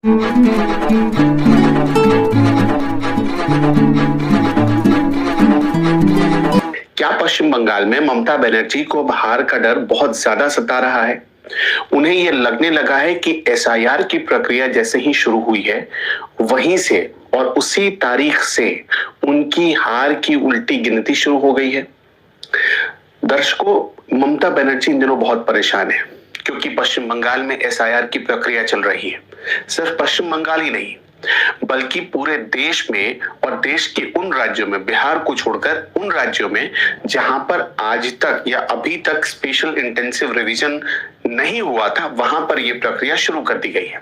क्या पश्चिम बंगाल में ममता बनर्जी को अब हार का डर बहुत ज्यादा सता रहा है? उन्हें यह लगने लगा है कि एसआईआर की प्रक्रिया जैसे ही शुरू हुई है, वहीं से और उसी तारीख से उनकी हार की उल्टी गिनती शुरू हो गई है। दर्शकों, ममता बनर्जी इन दिनों बहुत परेशान है क्योंकि पश्चिम बंगाल में एसआईआर की प्रक्रिया चल रही है। सिर्फ पश्चिम बंगाल ही नहीं, बल्कि पूरे देश में और देश के उन राज्यों में, बिहार को छोड़कर उन राज्यों में जहां पर आज तक या अभी तक स्पेशल इंटेंसिव रिवीजन नहीं हुआ था, वहां पर यह प्रक्रिया शुरू कर दी गई है।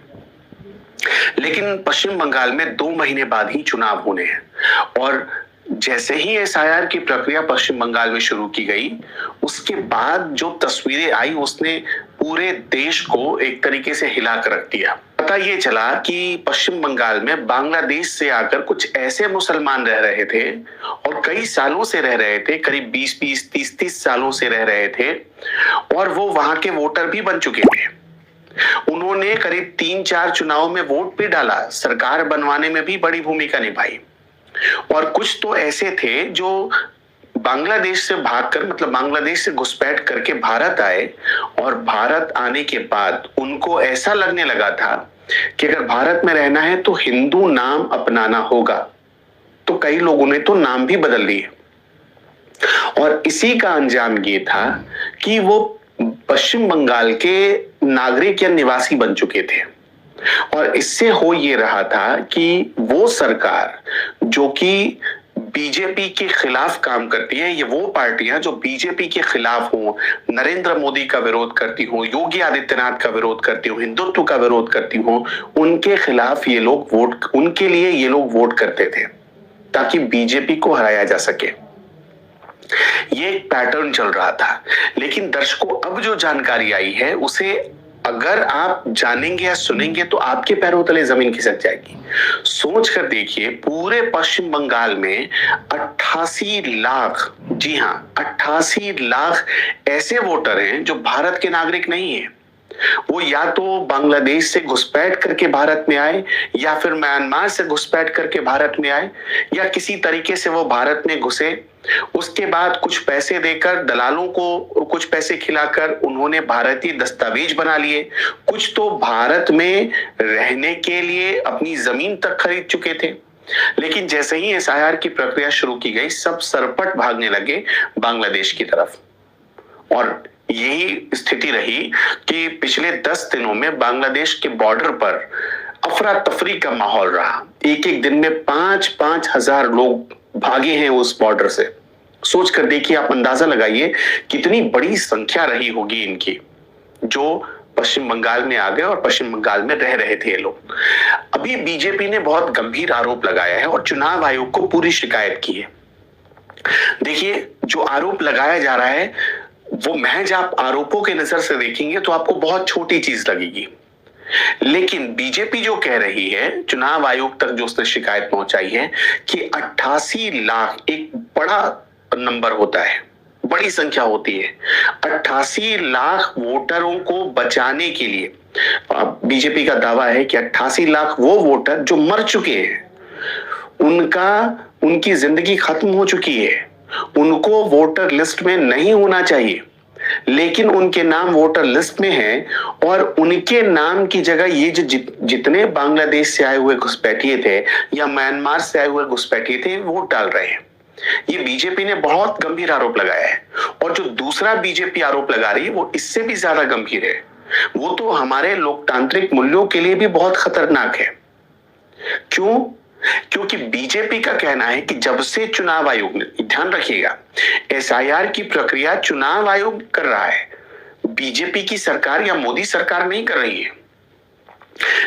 लेकिन पश्चिम बंगाल में 2 महीने बाद ही चुनाव होने हैं और जैसे ही एसआईआर की प्रक्रिया पश्चिम बंगाल में शुरू की गई, उसके बाद जो तस्वीरें आई उसने पूरे देश को एक तरीके से हिला कर रख दिया। पता ये चला कि पश्चिम बंगाल में बांग्लादेश से आकर कुछ ऐसे मुसलमान रह रहे थे और कई सालों से रह रहे थे, करीब 20-20, 30-30 सालों से रह रहे थे और वो वहां के वोटर भी बन चुके थे। उन्होंने करीब 3-4 चुनाव में वोट भी डाला, सरकार बनवाने में भी बड़ी भूमिका निभाई। और कुछ तो ऐसे थे जो बांग्लादेश से भागकर, मतलब बांग्लादेश से घुसपैठ करके भारत आए और भारत आने के बाद उनको ऐसा लगने लगा था कि अगर भारत में रहना है तो हिंदू नाम अपनाना होगा। तो कई लोगों ने तो नाम भी बदल लिए और इसी का अंजाम ये था कि वो पश्चिम बंगाल के नागरिक या निवासी बन चुके थे। और इससे हो ये रहा था कि वो सरकार जो कि बीजेपी के खिलाफ काम करती है, ये वो पार्टियां जो बीजेपी के खिलाफ हो, नरेंद्र मोदी का विरोध करती हो, योगी आदित्यनाथ का विरोध करती हो, हिंदुत्व का विरोध करती हो, उनके खिलाफ ये लोग वोट, उनके लिए ये लोग वोट करते थे ताकि बीजेपी को हराया जा सके। ये एक पैटर्न चल रहा था। लेकिन दर्शकों, अब जो जानकारी आई है उसे अगर आप जानेंगे या सुनेंगे तो आपके पैरों तले जमीन खिसक जाएगी। सोच कर देखिए, पूरे पश्चिम बंगाल में 88 लाख, जी हां, 88 लाख ऐसे वोटर हैं जो भारत के नागरिक नहीं है। वो या तो बांग्लादेश से घुसपैठ करके भारत में आए, या फिर म्यांमार से घुसपैठ करके भारत में आए, या किसी तरीके से वो भारत में घुसे, उसके बाद कुछ पैसे देकर, दलालों को कुछ पैसे खिलाकर उन्होंने भारतीय दस्तावेज बना लिए। कुछ तो भारत में रहने के लिए अपनी जमीन तक खरीद चुके थे। लेकिन जैसे ही एसआईआर की प्रक्रिया शुरू की गई, सब सरपट भागने लगे बांग्लादेश की तरफ। और यही स्थिति रही कि पिछले 10 दिनों में बांग्लादेश के बॉर्डर पर अफरा तफरी का माहौल रहा। एक एक दिन में 5-5 हजार लोग भागे हैं उस बॉर्डर से। सोच कर देखिए, आप अंदाजा लगाइए कितनी बड़ी संख्या रही होगी इनकी, जो पश्चिम बंगाल में आ गए और पश्चिम बंगाल में रह रहे थे ये लोग। अभी बीजेपी ने बहुत गंभीर आरोप लगाया है और चुनाव आयोग को पूरी शिकायत की है। देखिए, जो आरोप लगाया जा रहा है वो महज आप आरोपों के नजर से देखेंगे तो आपको बहुत छोटी चीज लगेगी। लेकिन बीजेपी जो कह रही है, चुनाव आयोग तक जो उसने शिकायत पहुंचाई है कि 88 लाख एक बड़ा नंबर होता है, बड़ी संख्या होती है। 88 लाख वोटरों को बचाने के लिए बीजेपी का दावा है कि 88 लाख वो वोटर जो मर चुके हैं, उनकी जिंदगी खत्म हो चुकी है, उनको वोटर लिस्ट में नहीं होना चाहिए, लेकिन उनके नाम वोटर लिस्ट में हैं और उनके नाम की जगह ये जो जितने बांग्लादेश से आए हुए घुसपैठिए थे या म्यांमार से आए हुए घुसपैठिए थे वोट डाल रहे हैं। ये बीजेपी ने बहुत गंभीर आरोप लगाया है। और जो दूसरा बीजेपी आरोप लगा रही है वो इससे भी ज्यादा गंभीर है। वो तो हमारे लोकतांत्रिक मूल्यों के लिए भी बहुत खतरनाक है। क्यों? क्योंकि बीजेपी का कहना है कि जब से चुनाव आयोग ने, ध्यान रखिएगा, एसआईआर की प्रक्रिया चुनाव आयोग कर रहा है, बीजेपी की सरकार या मोदी सरकार नहीं कर रही है।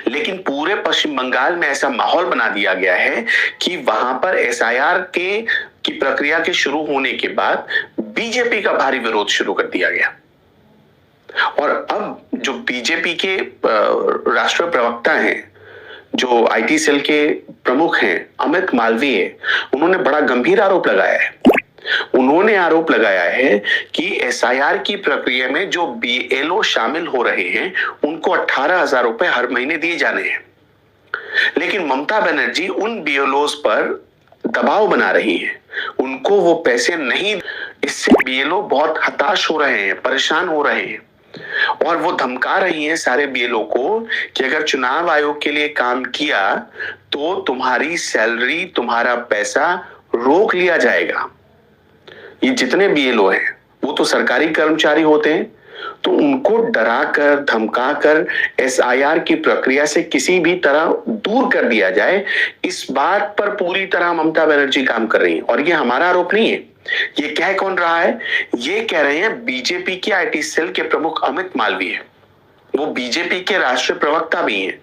लेकिन पूरे पश्चिम बंगाल में ऐसा माहौल बना दिया गया है कि वहां पर एसआईआर की प्रक्रिया के शुरू होने के बाद बीजेपी का भारी विरोध शुरू कर दिया गया। और अब जो बीजेपी के राष्ट्रीय प्रवक्ता हैं, जो आईटी सेल के प्रमुख हैं, अमित मालवीय, उन्होंने बड़ा गंभीर आरोप लगाया है। उन्होंने आरोप लगाया है कि एसआईआर की प्रक्रिया में जो बीएलओ शामिल हो रहे हैं उनको 18,000 रुपए हर महीने दिए जाने हैं। लेकिन ममता बनर्जी उन बीएलओज पर दबाव बना रही है, उनको वो पैसे नहीं, इससे बीएलओ बहुत हताश हो रहे हैं, परेशान हो रहे हैं और वो धमका रही है सारे बीएलओ को कि अगर चुनाव आयोग के लिए काम किया तो तुम्हारी सैलरी, तुम्हारा पैसा रोक लिया जाएगा। ये जितने बीएलओ हैं वो तो सरकारी कर्मचारी होते हैं, तो उनको डराकर धमकाकर एसआईआर की प्रक्रिया से किसी भी तरह दूर कर दिया जाए, इस बात पर पूरी तरह ममता बनर्जी काम कर रही है। और ये हमारा आरोप नहीं है, ये कह कौन रहा है? ये कह रहे हैं बीजेपी के आईटी सेल के प्रमुख अमित मालवीय, वो बीजेपी के राष्ट्रीय प्रवक्ता भी हैं।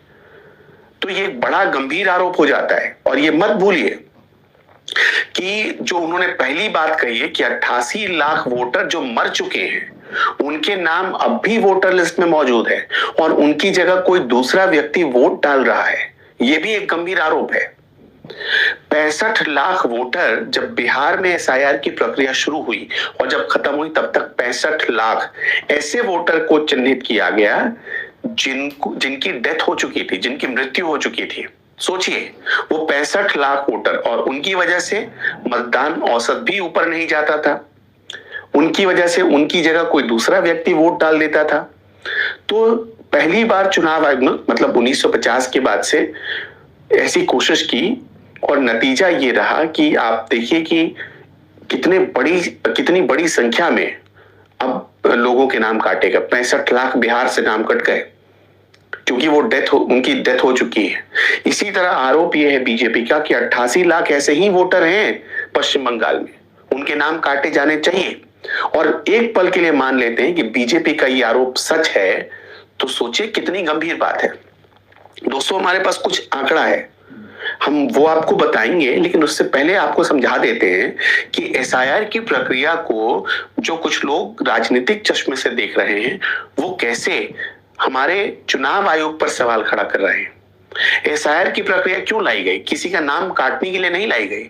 तो ये बड़ा गंभीर आरोप हो जाता है। और ये मत भूलिए कि जो उन्होंने पहली बात कही है कि 88 लाख वोटर जो मर चुके हैं उनके नाम अब भी वोटर लिस्ट में मौजूद है और उनकी जगह कोई दूसरा व्यक्ति वोट डाल रहा है, यह भी एक गंभीर आरोप है। 65 लाख वोटर जब बिहार में एसआईआर की प्रक्रिया शुरू हुई और जब खत्म हुई तब तक 65 लाख ऐसे वोटर को चिन्हित किया गया जिनकी डेथ हो चुकी थी, जिनकी मृत्यु हो चुकी थी। सोचिए, वो 65 लाख वोटर, और उनकी वजह से मतदान औसत भी ऊपर नहीं जाता था, उनकी वजह से उनकी जगह कोई दूसरा व्यक्ति वोट डाल देता था। तो पहली बार चुनाव आयोग ने मतलब 1950 के बाद से ऐसी कोशिश की और नतीजा ये रहा कि आप देखिए कि कितनी बड़ी संख्या में अब लोगों के नाम काटेगा। 65 लाख बिहार से नाम कट गए क्योंकि वो उनकी डेथ हो चुकी है। इसी तरह आरोप यह है बीजेपी का कि 88 लाख ऐसे ही वोटर हैं पश्चिम बंगाल में, उनके नाम काटे जाने चाहिए। और एक पल के लिए मान लेते हैं कि बीजेपी का ये आरोप सच है, तो सोचिए कितनी गंभीर बात है। दोस्तों, हमारे पास कुछ आंकड़ा है, हम वो आपको बताएंगे, लेकिन उससे पहले आपको समझा देते हैं कि एसआईआर की प्रक्रिया को जो कुछ लोग राजनीतिक चश्मे से देख रहे हैं वो कैसे हमारे चुनाव आयोग पर सवाल खड़ा कर रहे हैं। एसआईआर की प्रक्रिया क्यों लाई गई? किसी का नाम काटने के लिए नहीं लाई गई।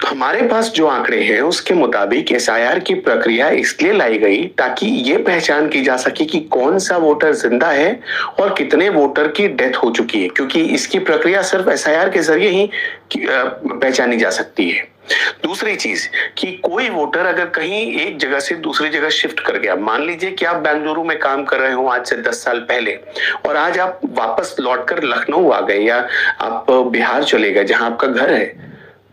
हमारे पास जो आंकड़े हैं उसके मुताबिक एसआईआर की प्रक्रिया इसलिए लाई गई ताकि ये पहचान की जा सके कि कौन सा वोटर जिंदा है और कितने वोटर की डेथ हो चुकी है, क्योंकि इसकी प्रक्रिया सिर्फ एसआईआर के जरिए ही पहचानी जा सकती है। दूसरी चीज कि कोई वोटर अगर कहीं एक जगह से दूसरी जगह शिफ्ट कर गया, मान लीजिए कि आप बेंगलुरु में काम कर रहे हो आज से 10 साल पहले और आज आप वापस लौटकर लखनऊ आ गए या आप बिहार चले गए जहां आपका घर है,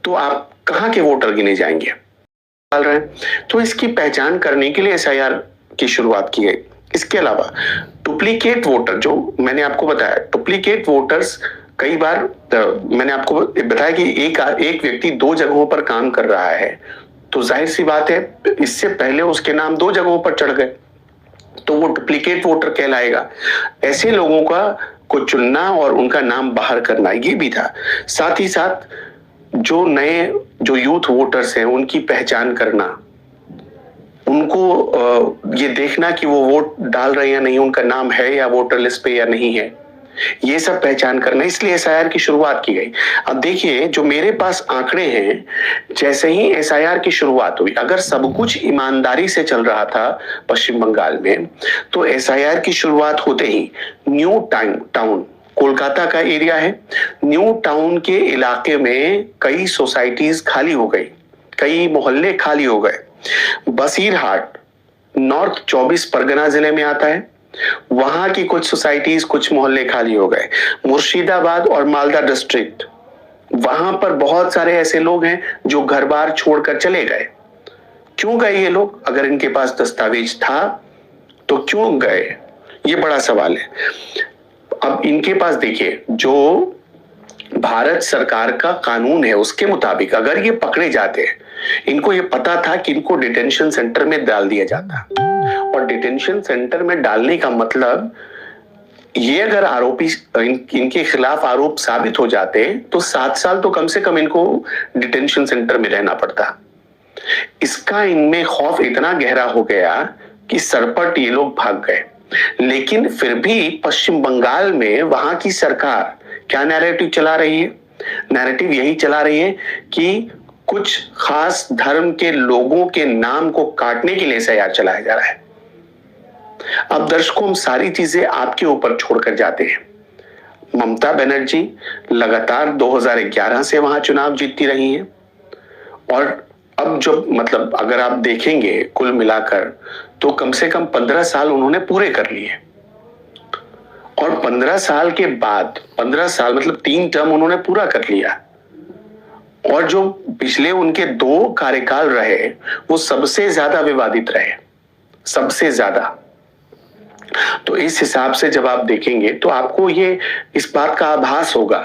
तो आप कहां के वोटर गिने जाएंगे? डाल रहे हैं। तो इसकी पहचान करने के लिए एसआईआर की शुरुआत की गई। इसके अलावा डुप्लीकेट वोटर, जो मैंने आपको बताया, डुप्लीकेट वोटर्स कई बार मैंने आपको बताया कि एक व्यक्ति 2 जगहों पर काम कर रहा है, तो जाहिर सी बात है इससे पहले उसके नाम 2 जगहों पर चढ़ गए, तो वो डुप्लीकेट वोटर कहलाएगा। ऐसे लोगों को चुनना और उनका नाम बाहर करना ये भी था। साथ ही साथ जो यूथ वोटर्स हैं उनकी पहचान करना, उनको ये देखना कि वो वोट डाल रहे हैं या नहीं, उनका नाम है या वोटर लिस्ट पे या नहीं है, ये सब पहचान करना, इसलिए एसआईआर की शुरुआत की गई। अब देखिए, जो मेरे पास आंकड़े हैं, जैसे ही एसआईआर की शुरुआत हुई, अगर सब कुछ ईमानदारी से चल रहा था पश्चिम बंगाल में, तो एसआईआर की शुरुआत होते ही न्यू टाउन कोलकाता का एरिया है, न्यू टाउन के इलाके में कई सोसाइटीज खाली हो गई, कई मोहल्ले खाली हो गए। बसीरहाट नॉर्थ 24 परगना जिले में आता है, वहां की कुछ सोसाइटीज, कुछ मोहल्ले खाली हो गए। मुर्शिदाबाद और मालदा डिस्ट्रिक्ट, वहां पर बहुत सारे ऐसे लोग हैं जो घर बार छोड़कर चले गए। क्यों गए ये लोग? अगर इनके पास दस्तावेज था तो क्यों गए, ये बड़ा सवाल है। अब इनके पास देखिए, जो भारत सरकार का कानून है उसके मुताबिक अगर ये पकड़े जाते, इनको ये पता था कि इनको डिटेंशन सेंटर में डाल दिया जाता, और डिटेंशन सेंटर में डालने का मतलब ये अगर आरोपी इनके खिलाफ आरोप साबित हो जाते तो 7 साल तो कम से कम इनको डिटेंशन सेंटर में रहना पड़ता। इसका इनमें खौफ इतना गहरा हो गया कि सरपट ये लोग भाग गए। लेकिन फिर भी पश्चिम बंगाल में वहां की सरकार क्या नैरेटिव चला रही है? नैरेटिव यही चला रही है कि कुछ खास धर्म के लोगों के नाम को काटने के लिए एसआईआर चलाया जा रहा है। अब दर्शकों, हम सारी चीजें आपके ऊपर छोड़कर जाते हैं। ममता बनर्जी लगातार 2011 से वहां चुनाव जीतती रही हैं और अब जो मतलब अगर आप देखेंगे कुल मिलाकर तो कम से कम 15 साल उन्होंने पूरे कर लिए और 15 साल के बाद 15 साल मतलब 3 टर्म उन्होंने पूरा कर लिया और जो पिछले उनके 2 कार्यकाल रहे वो सबसे ज्यादा विवादित रहे, सबसे ज्यादा। तो इस हिसाब से जब आप देखेंगे तो आपको ये इस बात का आभास होगा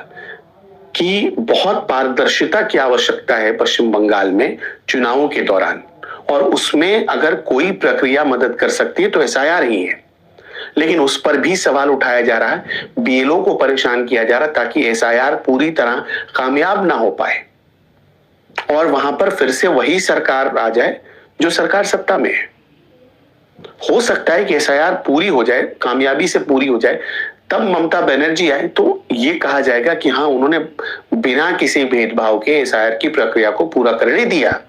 कि बहुत पारदर्शिता की आवश्यकता है पश्चिम बंगाल में चुनावों के दौरान और उसमें अगर कोई प्रक्रिया मदद कर सकती है तो एसआईआर ही है। लेकिन उस पर भी सवाल उठाया जा रहा है, बीएलओ को परेशान किया जा रहा है ताकि एसआईआर पूरी तरह कामयाब ना हो पाए और वहां पर फिर से वही सरकार आ जाए जो सरकार सत्ता में है। हो सकता है कि एसआईआर पूरी हो जाए, कामयाबी से पूरी हो जाए, तब ममता बनर्जी आए तो ये कहा जाएगा कि हाँ उन्होंने बिना किसी भेदभाव के एसआईआर की प्रक्रिया को पूरा करने दिया।